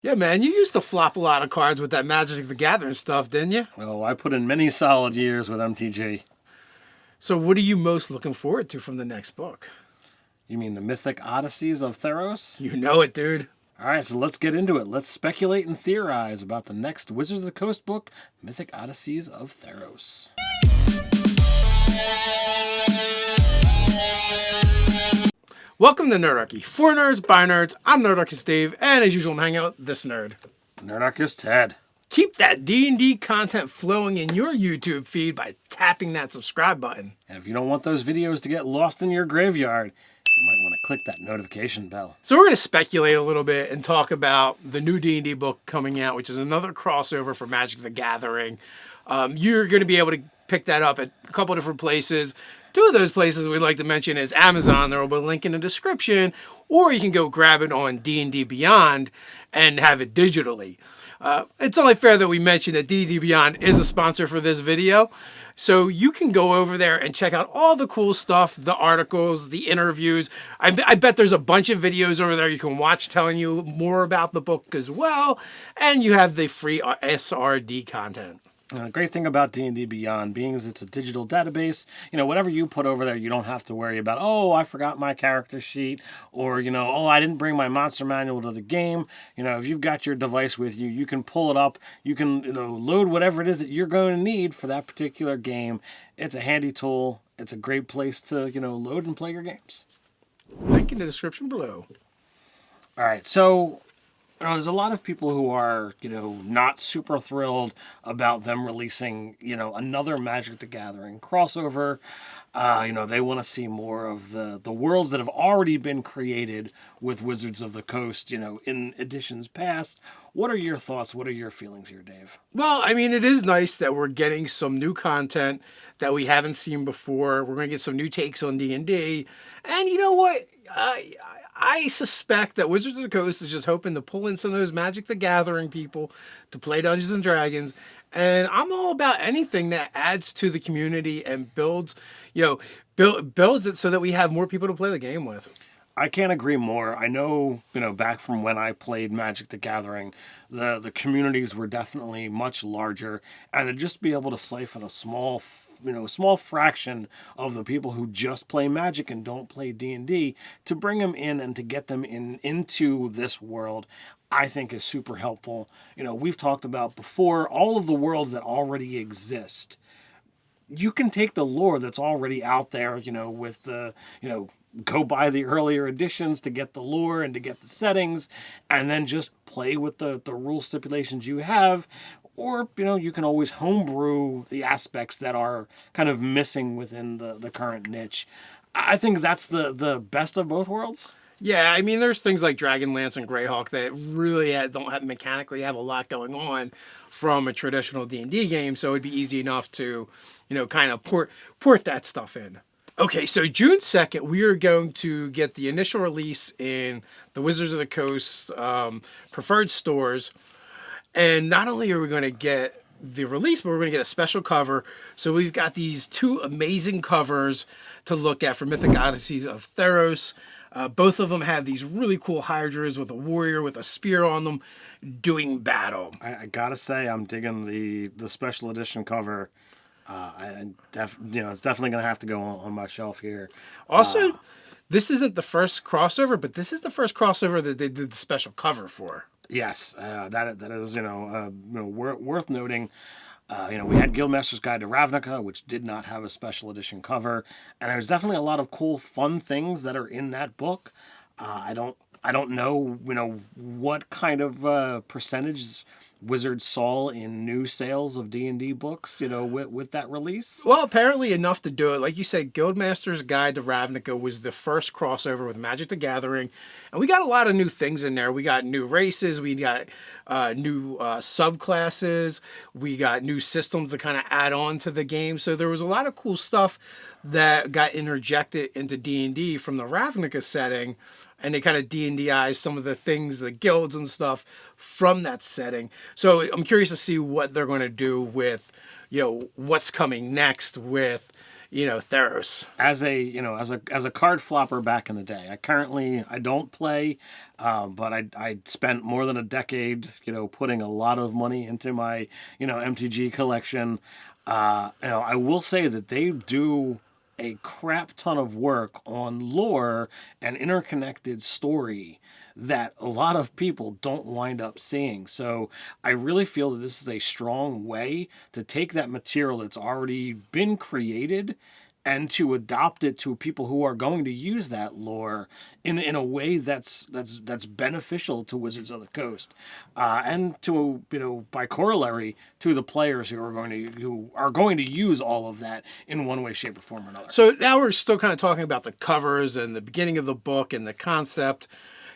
Yeah, man, you used to flop a lot of cards with that Magic the Gathering stuff, didn't you? Oh, I put in many solid years with MTG. So what are you most looking forward to from the next book? You mean the Mythic Odysseys of Theros? You know it, dude. All right, so let's get into it. Let's speculate and theorize about the next Wizards of the Coast book, Mythic Odysseys of Theros. Welcome to Nerdarchy. For nerds, by nerds, I'm Nerdarchy Steve, and as usual, I'm hanging out with this nerd. Nerdarchy Ted. Keep that D&D content flowing in your YouTube feed by tapping that subscribe button. And if you don't want those videos to get lost in your graveyard, you might want to click that notification bell. So we're going to speculate a little bit and talk about the new D&D book coming out, which is another crossover for Magic the Gathering. You're going to be able to pick that up at a couple different places. Two of those places we'd like to mention is Amazon. There will be a link in the description, or you can go grab it on D&D Beyond and have it digitally. It's only fair that we mention that D&D Beyond is a sponsor for this video. So you can go over there and check out all the cool stuff, the articles, the interviews. I bet there's a bunch of videos over there you can watch telling you more about the book as well. And you have the free SRD content. The great thing about D&D Beyond being is it's a digital database. Whatever you put over there, you don't have to worry about, oh, I forgot my character sheet, or, oh, I didn't bring my monster manual to the game. If you've got your device with you, you can pull it up. You can, load whatever it is that you're going to need for that particular game. It's a handy tool. It's a great place to, load and play your games. Link in the description below. All right, so there's a lot of people who are, not super thrilled about them releasing, another Magic the Gathering crossover. They want to see more of the worlds that have already been created with Wizards of the Coast, in editions past. What are your thoughts? What are your feelings here, Dave? Well, I mean, it is nice that we're getting some new content that we haven't seen before. We're going to get some new takes on D&D. And you know what? I suspect that Wizards of the Coast is just hoping to pull in some of those Magic the Gathering people to play Dungeons and Dragons. And I'm all about anything that adds to the community and builds it so that we have more people to play the game with. I can't agree more. I know, back from when I played Magic the Gathering, the communities were definitely much larger, and to just be able to siphon a small fraction of the people who just play Magic and don't play D&D to bring them in and to get them into this world, I think is super helpful. We've talked about before all of the worlds that already exist. You can take the lore that's already out there, with the, go buy the earlier editions to get the lore and to get the settings, and then just play with the rule stipulations you have. Or, you can always homebrew the aspects that are kind of missing within the current niche. I think that's the best of both worlds. Yeah, I mean, there's things like Dragonlance and Greyhawk that really don't mechanically have a lot going on from a traditional D&D game, so it'd be easy enough to, kind of port that stuff in. Okay, so June 2nd, we are going to get the initial release in the Wizards of the Coast preferred stores. And not only are we going to get the release, but we're going to get a special cover. So we've got these two amazing covers to look at for Mythic Odysseys of Theros. Both of them have these really cool Hydras with a warrior with a spear on them doing battle. I gotta say, I'm digging the special edition cover. It's definitely gonna have to go on my shelf here. Also, this isn't the first crossover, but this is the first crossover that they did the special cover for. Yes, that is worth noting. We had Guildmaster's Guide to Ravnica, which did not have a special edition cover, and there's definitely a lot of cool, fun things that are in that book. I don't know, what kind of percentage Wizards saw in new sales of D&D books, with that release. Well, apparently enough to do it. Like you said, Guildmaster's Guide to Ravnica was the first crossover with Magic the Gathering. And we got a lot of new things in there. We got new races. We got new subclasses. We got new systems to kind of add on to the game. So there was a lot of cool stuff that got interjected into D&D from the Ravnica setting. And they kind of D&Dized some of the things, the guilds and stuff from that setting. So I'm curious to see what they're going to do with, what's coming next with, Theros. As a card flopper back in the day, I don't play, but I spent more than a decade putting a lot of money into my MTG collection. I will say that they do a crap ton of work on lore and interconnected story that a lot of people don't wind up seeing. So I really feel that this is a strong way to take that material that's already been created and to adopt it to people who are going to use that lore in a way that's beneficial to Wizards of the Coast, and to by corollary to the players who are going to use all of that in one way, shape, or form or another. So now we're still kind of talking about the covers and the beginning of the book and the concept.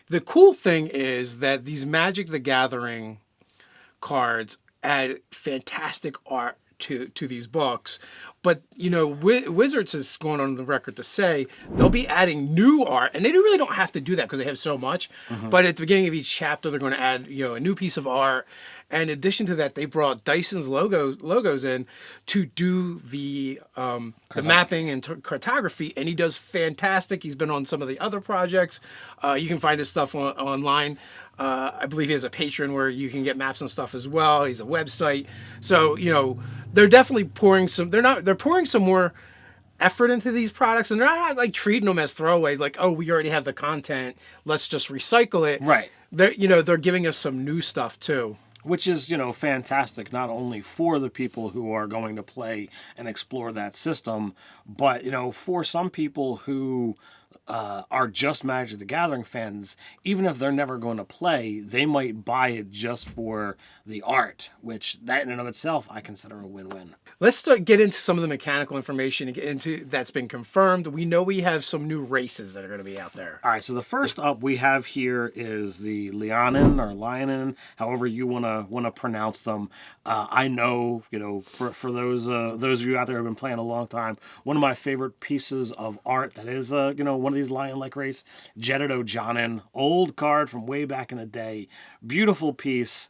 The cool thing is that these Magic the Gathering cards add fantastic art to these books. But, Wizards is going on the record to say they'll be adding new art, and they really don't have to do that because they have so much. Mm-hmm. But at the beginning of each chapter, they're going to add, a new piece of art. And in addition to that, they brought Dyson's logos in to do the mapping and cartography, and he does fantastic. He's been on some of the other projects. You can find his stuff online. I believe he has a Patreon where you can get maps and stuff as well. He's a website. So, they're definitely pouring some more effort into these products, and they're not like treating them as throwaway, like, oh, we already have the content, let's just recycle it. Right. They're giving us some new stuff too. Which is, fantastic, not only for the people who are going to play and explore that system, but, for some people who are just Magic the Gathering fans, even if they're never going to play, they might buy it just for the art, which that in and of itself I consider a win-win. Let's get into some of the mechanical information and get into that's been confirmed. We know we have some new races that are going to be out there. All right, so the first up we have here is the Leonin or Lionin, however you want to pronounce them. I know, for those of you out there who have been playing a long time, one of my favorite pieces of art that is one of these lion-like race, Jedid Ojanin, old card from way back in the day, beautiful piece.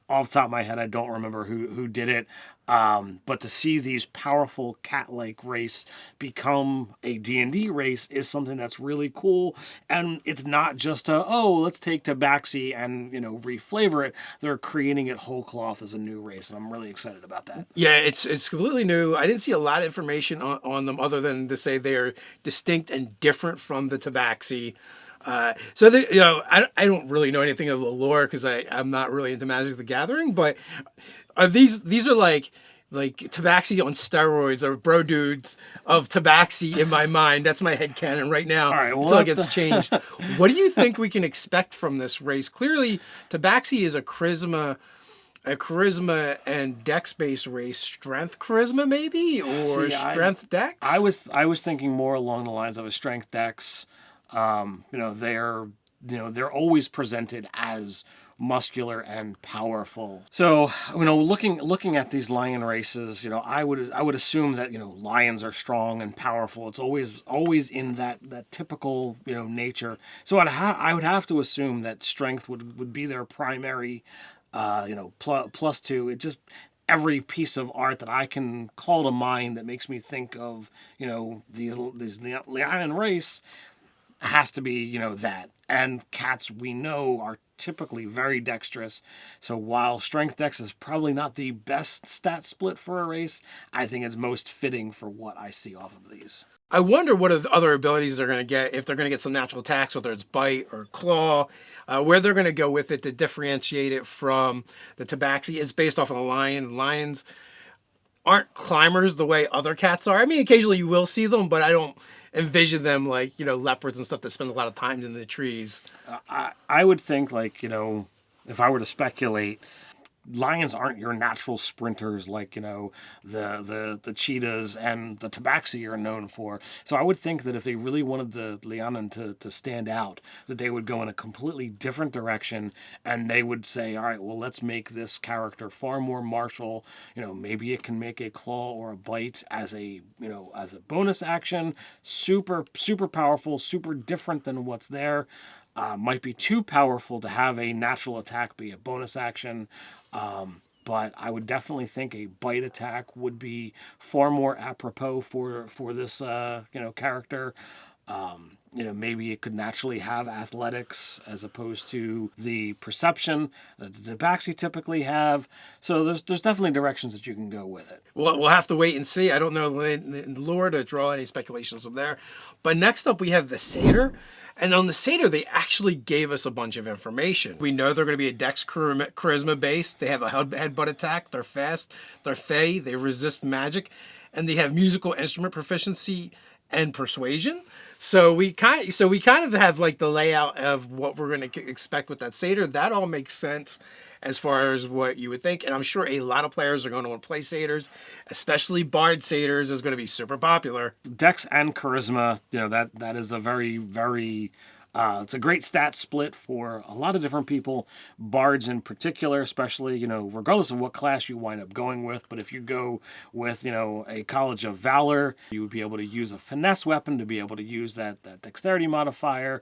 Off the top of my head, I don't remember who did it. But to see these powerful cat-like race become a D&D race is something that's really cool. And it's not just let's take Tabac Sea and, reflavor it. They're creating it whole cloth as a new race, and I'm really excited about that. Yeah, it's completely new. I didn't see a lot of information on them other than to say they are distinct and different from the Tabac Sea. I don't really know anything of the lore because I'm not really into Magic the Gathering, but these are like Tabac Sea on steroids, or bro dudes of Tabac Sea in my mind. That's my headcanon right now. All right, until it gets changed. What do you think we can expect from this race? Clearly, Tabac Sea is a charisma and dex-based race. Strength charisma maybe, or strength dex? I was thinking more along the lines of a strength dex. They're always presented as muscular and powerful. So, looking at these lion races, I would assume that, lions are strong and powerful. It's always in that typical, nature. So I would have to assume that strength would be their primary, plus two. It just, every piece of art that I can call to mind that makes me think of, these lion race has to be, that. And cats, we know, are typically very dexterous. So while strength dex is probably not the best stat split for a race, I think it's most fitting for what I see off of these. I wonder what other abilities they're going to get, if they're going to get some natural attacks, whether it's bite or claw, where they're going to go with it to differentiate it from the Tabac Sea. It's based off of a lion. Lions aren't climbers the way other cats are. I mean, occasionally you will see them, but I don't envision them like, leopards and stuff that spend a lot of time in the trees. I would think, if I were to speculate, lions aren't your natural sprinters like, the cheetahs and the Tabac Sea are known for. So I would think that if they really wanted the Leonin to stand out, that they would go in a completely different direction, and they would say, all right, well, let's make this character far more martial. Maybe it can make a claw or a bite as a bonus action. Super, super powerful, super different than what's there. Might be too powerful to have a natural attack be a bonus action. but I would definitely think a bite attack would be far more apropos for this character. Maybe it could naturally have athletics as opposed to the perception that the Tabac Sea typically have. So there's definitely directions that you can go with it. Well, we'll have to wait and see. I don't know the lore to draw any speculations from there. But next up, we have the Satyr. And on the Satyr, they actually gave us a bunch of information. We know they're going to be a Dex Charisma base. They have a headbutt attack. They're fast. They're fey. They resist magic. And they have musical instrument proficiency and persuasion. So we kind of have like the layout of what we're going to expect with that Satyr. That all makes sense as far as what you would think. And I'm sure a lot of players are going to want to play Satyrs, especially Bard Satyrs is going to be super popular. Dex and Charisma, that is a very, very... it's a great stat split for a lot of different people, bards in particular, especially, regardless of what class you wind up going with. But if you go with, a College of Valor, you would be able to use a finesse weapon to be able to use that dexterity modifier,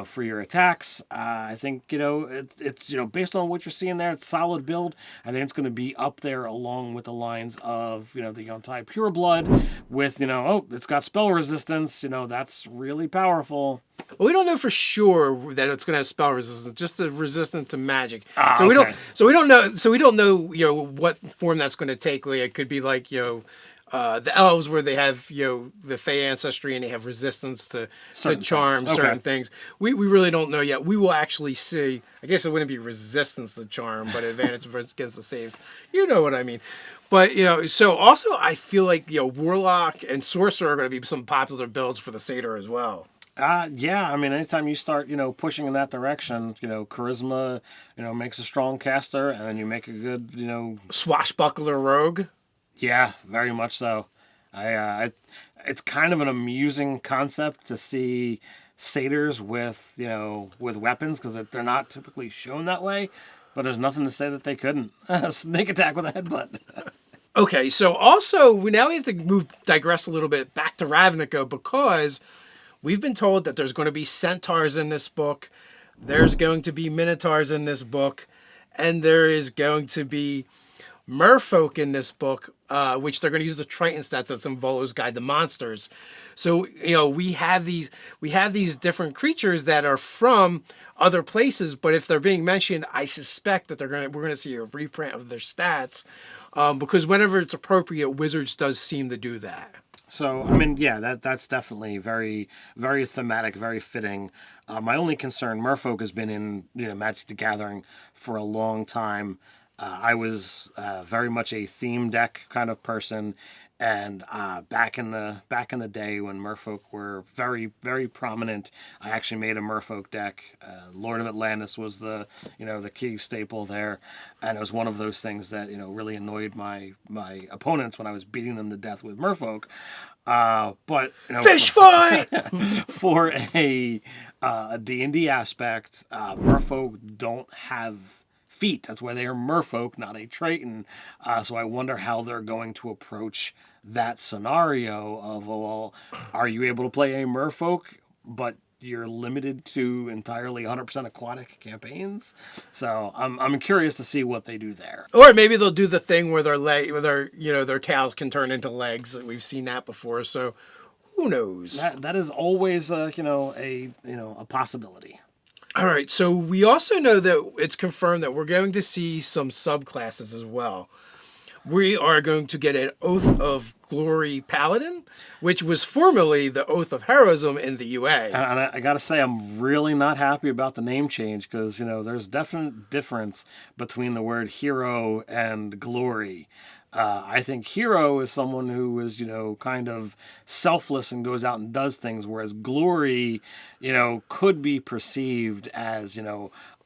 for your attacks. I think, it's based on what you're seeing there, it's solid build. I think it's going to be up there along with the lines of, the Yuntai Pureblood with, it's got spell resistance, that's really powerful. Well, we don't know for sure that it's going to have spell resistance, just the resistance to magic. We don't know, what form that's going to take. Like, it could be like, the elves where they have, the Fey ancestry and they have resistance to charm certain things. We really don't know yet. We will actually see. I guess it wouldn't be resistance to charm, but advantage against the saves. You know what I mean. But, so also I feel like, Warlock and Sorcerer are going to be some popular builds for the Satyr as well. Yeah, I mean, anytime you start, pushing in that direction, Charisma, makes a strong caster, and then you make a good, Swashbuckler rogue. Yeah, very much so. It's kind of an amusing concept to see satyrs with weapons, because they're not typically shown that way, but there's nothing to say that they couldn't. Snake attack with a headbutt. Okay, so also, we have to digress a little bit back to Ravnica, because we've been told that there's going to be centaurs in this book, there's going to be minotaurs in this book, and there is going to be merfolk in this book, which they're going to use the Triton stats that's in Volo's Guide to Monsters. So, we have these different creatures that are from other places, but if they're being mentioned, I suspect that we're going to see a reprint of their stats, because whenever it's appropriate, Wizards does seem to do that. So, I mean, yeah, that's definitely very, very thematic, very fitting. My only concern, Merfolk has been in Magic the Gathering for a long time. I was very much a theme deck kind of person, and back in the day when Merfolk were very, very prominent, I actually made a Merfolk deck. Lord of Atlantis was the key staple there, and it was one of those things that really annoyed my opponents when I was beating them to death with Merfolk. But fish fight for a D&D aspect, Merfolk don't have feet. That's why they are merfolk, not a Triton. So I wonder how they're going to approach that scenario of, well, are you able to play a merfolk, but you're limited to entirely 100% aquatic campaigns? So I'm curious to see what they do there. Or maybe they'll do the thing where their tails can turn into legs. We've seen that before. So who knows? That is always a possibility. All right, so we also know that it's confirmed that we're going to see some subclasses as well. We are going to get an Oath of Glory Paladin, which was formerly the Oath of Heroism in the UA. And I got to say, I'm really not happy about the name change, because, there's definite difference between the word hero and glory. I think hero is someone who is, kind of selfless and goes out and does things, whereas glory, could be perceived as,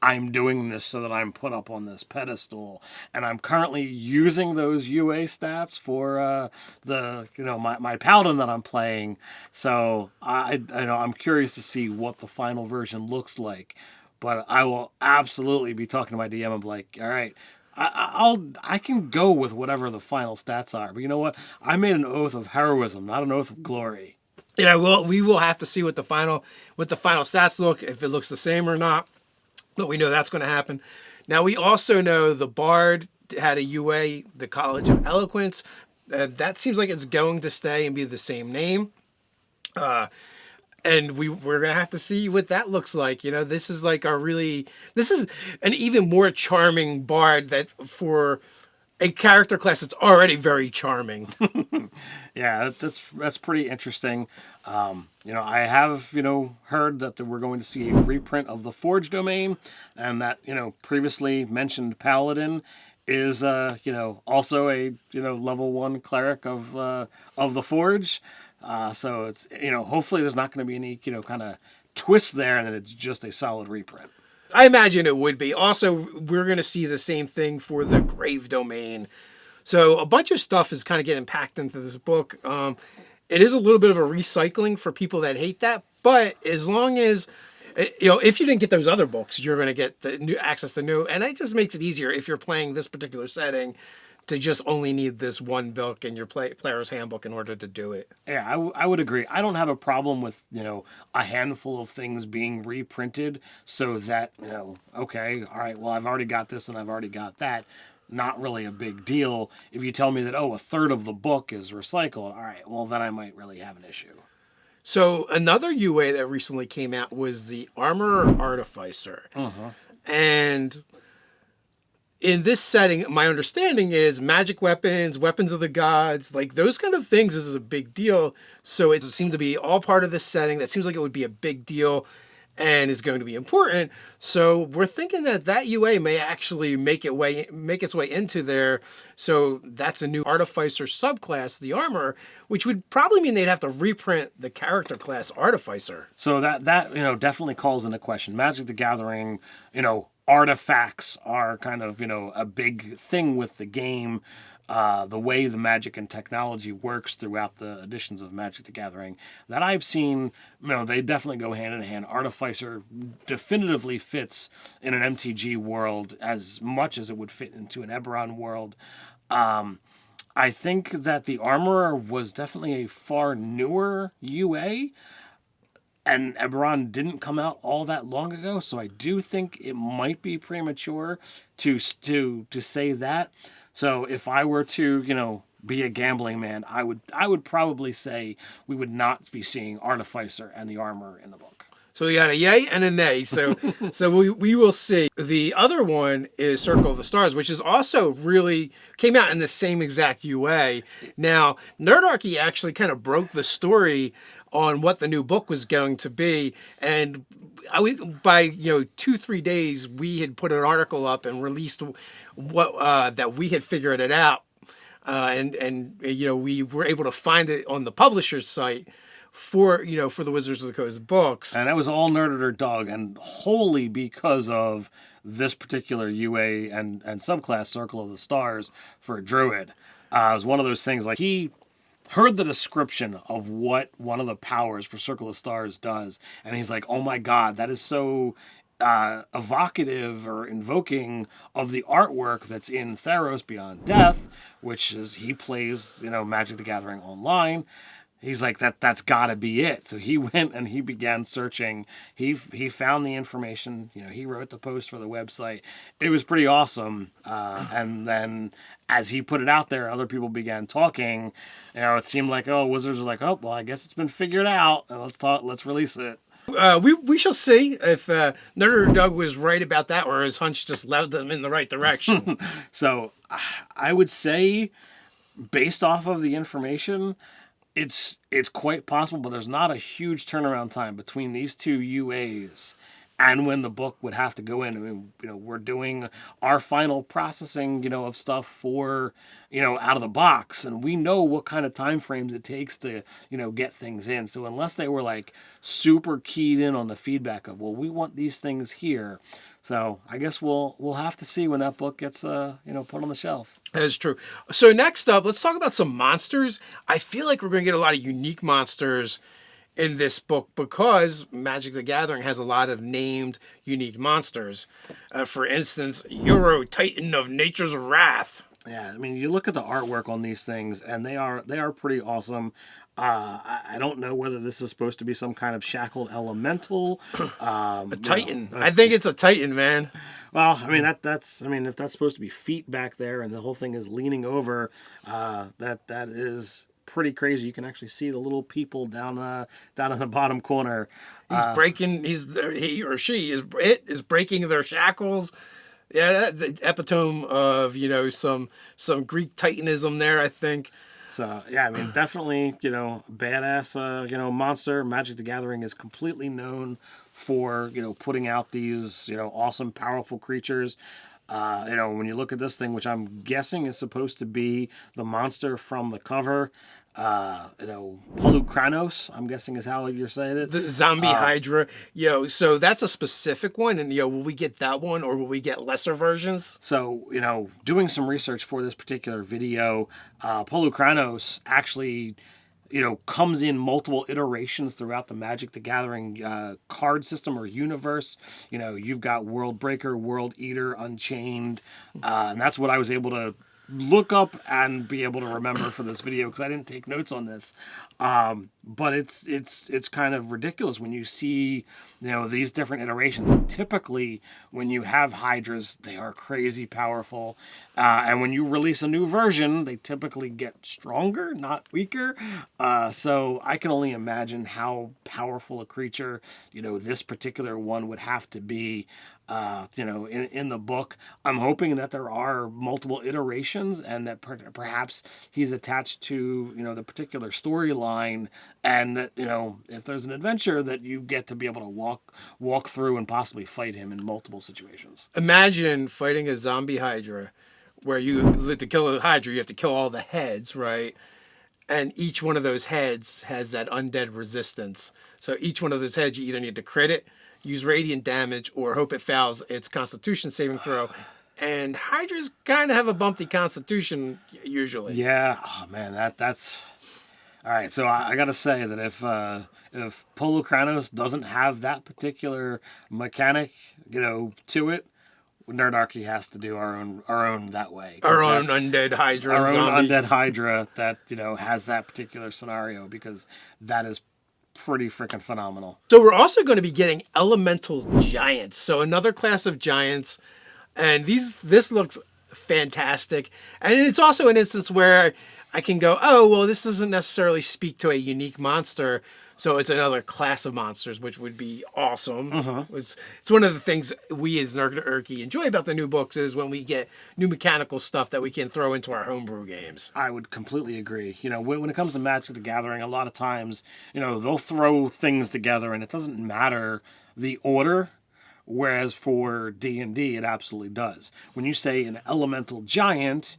I'm doing this so that I'm put up on this pedestal. And I'm currently using those UA stats for my paladin that I'm playing. So I'm curious to see what the final version looks like. But I will absolutely be talking to my DM and be like, all right, I can go with whatever the final stats are, but you know what? I made an Oath of Heroism, not an Oath of Glory. Yeah, well, we will have to see what the final stats look, if it looks the same or not. But we know that's going to happen. Now we also know the Bard had a UA, the College of Eloquence. That seems like it's going to stay and be the same name. And we're gonna have to see what that looks like. You know, this is like this is an even more charming bard that for a character class that's already very charming. Yeah, that's pretty interesting. I have heard that we're going to see a reprint of the Forge domain, and that previously mentioned Paladin is also a level 1 cleric of the Forge. So it's hopefully there's not going to be any kind of twist there, and that it's just a solid reprint. I imagine it would be. Also, we're going to see the same thing for the Grave domain. So a bunch of stuff is kind of getting packed into this book. It is a little bit of a recycling for people that hate that, but as long as if you didn't get those other books, you're going to get the new access to new, and it just makes it easier if you're playing this particular setting to just only need this one book in your player's handbook in order to do it. Yeah, I would agree. I don't have a problem with, a handful of things being reprinted so that, okay, all right, well, I've already got this and I've already got that. Not really a big deal. If you tell me that, a third of the book is recycled, all right, well, then I might really have an issue. So another UA that recently came out was the Armour Artificer. And in this setting, my understanding is magic weapons, weapons of the gods, like those kind of things is a big deal. So it seemed to be all part of this setting. That seems like it would be a big deal and is going to be important. So we're thinking that UA may actually make its way into there. So that's a new Artificer subclass, the Armour, which would probably mean they'd have to reprint the character class Artificer. So that definitely calls into question. Magic the Gathering, artifacts are kind of, a big thing with the game. The way the magic and technology works throughout the editions of Magic the Gathering that I've seen, they definitely go hand in hand. Artificer definitively fits in an MTG world as much as it would fit into an Eberron world. I think that the Armorer was definitely a far newer UA, and Eberron didn't come out all that long ago, so I do think it might be premature to say that. So if I were to, be a gambling man, I would probably say we would not be seeing Artificer and the Armour in the book. So we got a yay and a nay. So we will see. The other one is Circle of the Stars, which is also really came out in the same exact UA. Now, Nerdarchy actually kind of broke the story on what the new book was going to be, and by 2-3 days we had put an article up and released what that we had figured it out, and we were able to find it on the publisher's site for the Wizards of the Coast books, and that was all Nerdator Doug, and wholly because of this particular UA and subclass Circle of the Stars for a Druid. It was one of those things like he heard the description of what one of the powers for Circle of Stars does, and he's like, oh my god, that is so evocative or invoking of the artwork that's in Theros Beyond Death, which is he plays Magic the Gathering online. He's like, that's gotta be it. So he went and he began searching. He found the information. He wrote the post for the website. It was pretty awesome. And then as he put it out there, other people began talking. It seemed like, Wizards are like, well, I guess it's been figured out. And let's release it. We shall see if Nerder Doug was right about that, or his hunch just led them in the right direction. So I would say, based off of the information, it's quite possible, but there's not a huge turnaround time between these two UAs and when the book would have to go in. I mean, we're doing our final processing, of stuff for, out of the box, and we know what kind of time frames it takes to, get things in. So unless they were like super keyed in on the feedback of, well, we want these things here. So I guess we'll have to see when that book gets put on the shelf. That is true. So next up, let's talk about some monsters. I feel like we're going to get a lot of unique monsters in this book because Magic the Gathering has a lot of named unique monsters. For instance, Euro Titan of Nature's Wrath. Yeah, I mean, you look at the artwork on these things, and they are pretty awesome. I don't know whether this is supposed to be some kind of shackled elemental. A Titan. I think it's a Titan, man. Well, I mean that's I mean if that's supposed to be feet back there, and the whole thing is leaning over, that is pretty crazy. You can actually see the little people down in the bottom corner. He's breaking. He or she is breaking their shackles. Yeah, that's the epitome of some Greek Titanism there. I think. So yeah, I mean, definitely, badass, monster. Magic the Gathering is completely known for, putting out these, awesome, powerful creatures. When you look at this thing, which I'm guessing is supposed to be the monster from the cover, Polukranos, I'm guessing is how you're saying it. The zombie Hydra. So that's a specific one, and will we get that one, or will we get lesser versions? So, doing some research for this particular video, Polukranos actually, comes in multiple iterations throughout the Magic the Gathering card system or universe. You've got World Breaker, World Eater, Unchained, and that's what I was able to look up and be able to remember for this video because I didn't take notes on this. But it's kind of ridiculous when you see these different iterations. And typically, when you have Hydras, they are crazy powerful, and when you release a new version, they typically get stronger, not weaker. So I can only imagine how powerful a creature this particular one would have to be. In the book, I'm hoping that there are multiple iterations and that perhaps he's attached to, the particular storyline, and that, if there's an adventure that you get to be able to walk through and possibly fight him in multiple situations. Imagine fighting a zombie Hydra where to kill a Hydra, you have to kill all the heads, right? And each one of those heads has that undead resistance. So each one of those heads, you either need to crit it, use radiant damage, or hope it fails its Constitution saving throw. And Hydras kind of have a bumpy Constitution usually. Yeah. Oh man, that's all right. So I gotta say that if Polukranos doesn't have that particular mechanic, to it, Nerdarchy has to do our own that way. Our own undead Hydra. Our zombie. own undead Hydra that has that particular scenario, because that is pretty freaking phenomenal. So we're also going to be getting elemental giants. So another class of giants, and this looks fantastic. And it's also an instance where I can go, oh, well, this doesn't necessarily speak to a unique monster, so it's another class of monsters, which would be awesome. It's one of the things we as Nerdarchy enjoy about the new books is when we get new mechanical stuff that we can throw into our homebrew games. I would completely agree. When it comes to Magic the Gathering, a lot of times, they'll throw things together and it doesn't matter the order. Whereas for D&D, it absolutely does. When you say an elemental giant,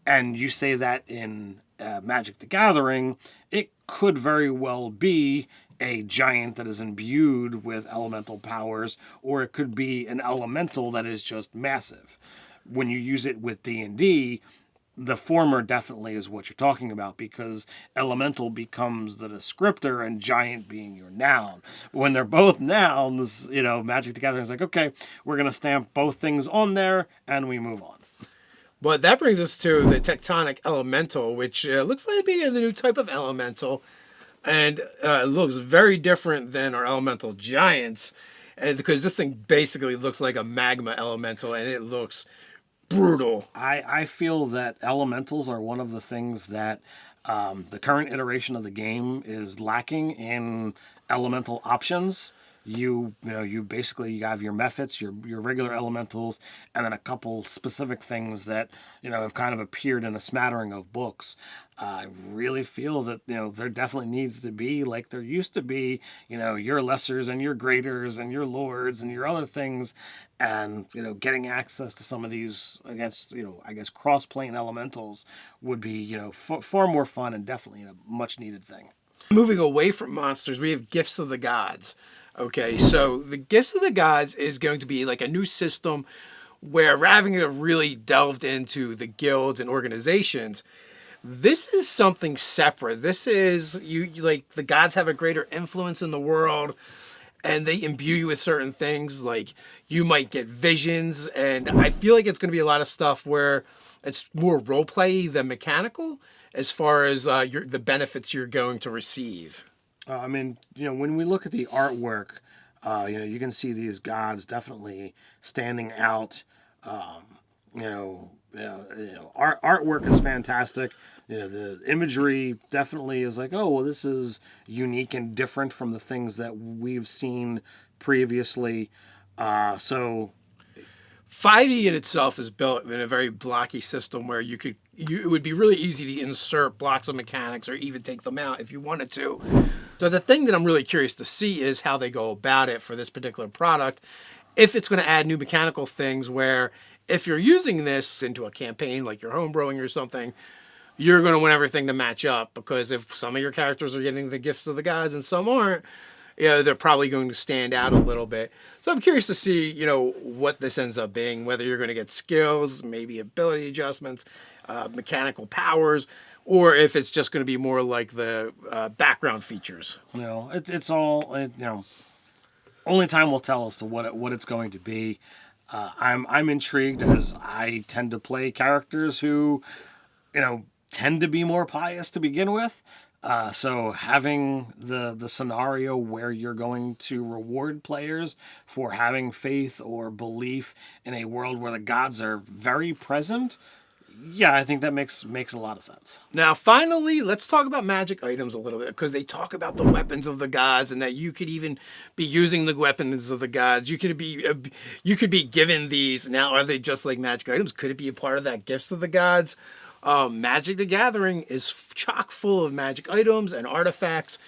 and you say that in Magic the Gathering, it could very well be a giant that is imbued with elemental powers, or it could be an elemental that is just massive. When you use it with D&D, the former definitely is what you're talking about, because elemental becomes the descriptor and giant being your noun. When they're both nouns, Magic the Gathering is like, okay, we're going to stamp both things on there and we move on. But that brings us to the Tectonic Elemental, which looks like being the new type of elemental. And it looks very different than our elemental giants. And because this thing basically looks like a magma elemental, and it looks brutal. I feel that elementals are one of the things that the current iteration of the game is lacking in elemental options. You basically you have your mephits, your regular elementals, and then a couple specific things that have kind of appeared in a smattering of books. I really feel that there definitely needs to be, like there used to be, your lessers and your greaters and your lords and your other things, and getting access to some of these against I guess cross-plane elementals would be far more fun and definitely a much needed thing. Moving away from monsters, we have Gifts of the Gods. Okay, so the Gifts of the Gods is going to be like a new system where Ravnica really delved into the guilds and organizations. This is something separate. This is like the gods have a greater influence in the world, and they imbue you with certain things. Like you might get visions, and I feel like it's going to be a lot of stuff where it's more role play than mechanical as far as the benefits you're going to receive. I mean, when we look at the artwork, you can see these gods definitely standing out. Artwork is fantastic. The imagery definitely is like, oh, well, this is unique and different from the things that we've seen previously. So 5e in itself is built in a very blocky system where it would be really easy to insert blocks of mechanics or even take them out if you wanted to. So the thing that I'm really curious to see is how they go about it for this particular product. If it's going to add new mechanical things where if you're using this into a campaign like you're homebrewing or something, you're going to want everything to match up, because if some of your characters are getting the gifts of the gods and some aren't, they're probably going to stand out a little bit. So I'm curious to see, what this ends up being, whether you're going to get skills, maybe ability adjustments, mechanical powers, or if it's just going to be more like the background features. It's all, only time will tell as to what it's going to be. I'm intrigued, as I tend to play characters who, tend to be more pious to begin with. So having the scenario where you're going to reward players for having faith or belief in a world where the gods are very present, yeah, I think that makes a lot of sense. Now, finally, let's talk about magic items a little bit, because they talk about the weapons of the gods and that you could even be using the weapons of the gods. You could be given these. Now, are they just like magic items? Could it be a part of that gifts of the gods? Magic the Gathering is chock full of magic items and artifacts.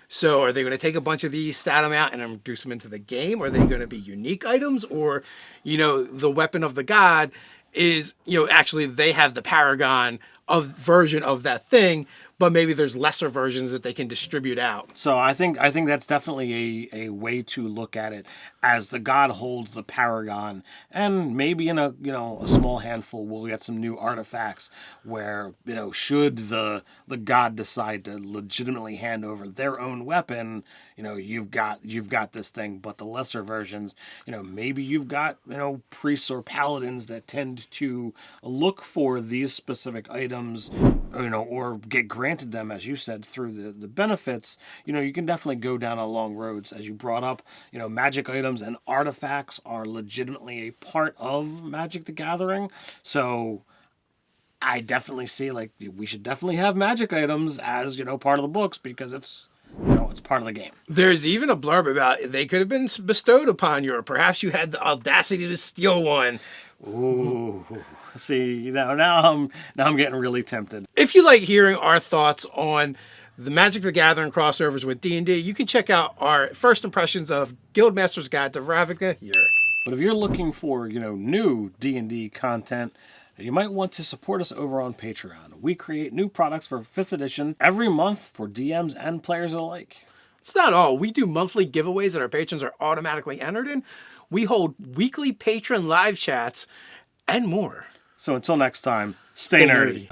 So are they going to take a bunch of these, stat them out, and introduce them into the game? Are they going to be unique items? Or, the weapon of the god is, actually they have the paragon of version of that thing, but maybe there's lesser versions that they can distribute out. So I think that's definitely a way to look at it, as the god holds the paragon, and maybe in a small handful we'll get some new artifacts where, should the god decide to legitimately hand over their own weapon, you've got this thing. But the lesser versions, maybe you've got priests or paladins that tend to look for these specific items, or get granted them, as you said, through the benefits. You can definitely go down a long roads, as you brought up. Magic items and artifacts are legitimately a part of Magic the Gathering. So I definitely see, we should definitely have magic items as, part of the books, because it's part of the game. There's even a blurb about they could have been bestowed upon you, or perhaps you had the audacity to steal one. Ooh, see, now I'm getting really tempted. If you like hearing our thoughts on the Magic the Gathering crossovers with D&D, you can check out our first impressions of Guildmaster's Guide to Ravnica here. But if you're looking for, new D&D content, you might want to support us over on Patreon. We create new products for 5th edition every month for DMs and players alike. It's not all. We do monthly giveaways that our patrons are automatically entered in. We hold weekly patron live chats and more. So until next time, stay nerdy.